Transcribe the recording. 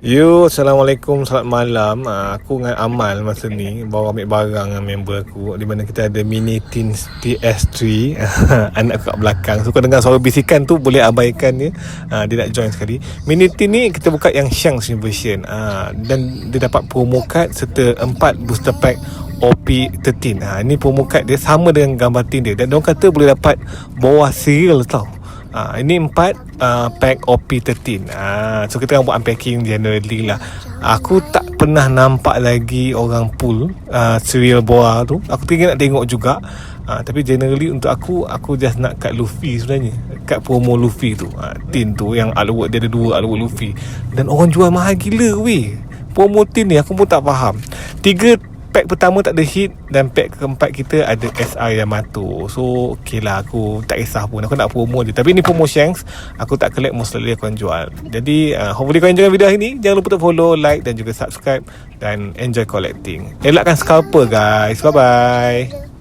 Yo, Assalamualaikum, selamat malam. Aku dengan Amal masa ni bawa ambil barang dengan member aku, di mana kita ada Mini Teens PS3 anak aku kat belakang. So kau dengar suara bisikan tu boleh abaikan dia. Dia nak join sekali. Mini Teen ni kita buka yang Shanks ni version. Dan dia dapat promo card serta 4 booster pack OP13. Ini promo card dia sama dengan gambar tin dia. Dan diorang kata boleh dapat bawah serial tau. Ini 4 pack OP13. So kita akan buat unpacking generally lah. Aku tak pernah nampak lagi orang pull serial boa tu. Aku tinggal nak tengok juga. Tapi generally untuk aku just nak kat Luffy sebenarnya. Kat promo Luffy tu, tin tu yang artwork dia ada 2 artwork Luffy. Dan orang jual mahal gila weh. Promo tin ni aku pun tak faham. 3 pack pertama tak ada hit, dan pack keempat kita ada SR Yamato. So okay lah, aku tak kisah pun, aku nak promo je. Tapi ni promo Shanks, aku tak collect, most likely aku akan jual. Jadi hopefully kau enjoy video hari ni. Jangan lupa untuk follow, like dan juga subscribe. Dan enjoy collecting. Elakkan scalper guys. Bye bye.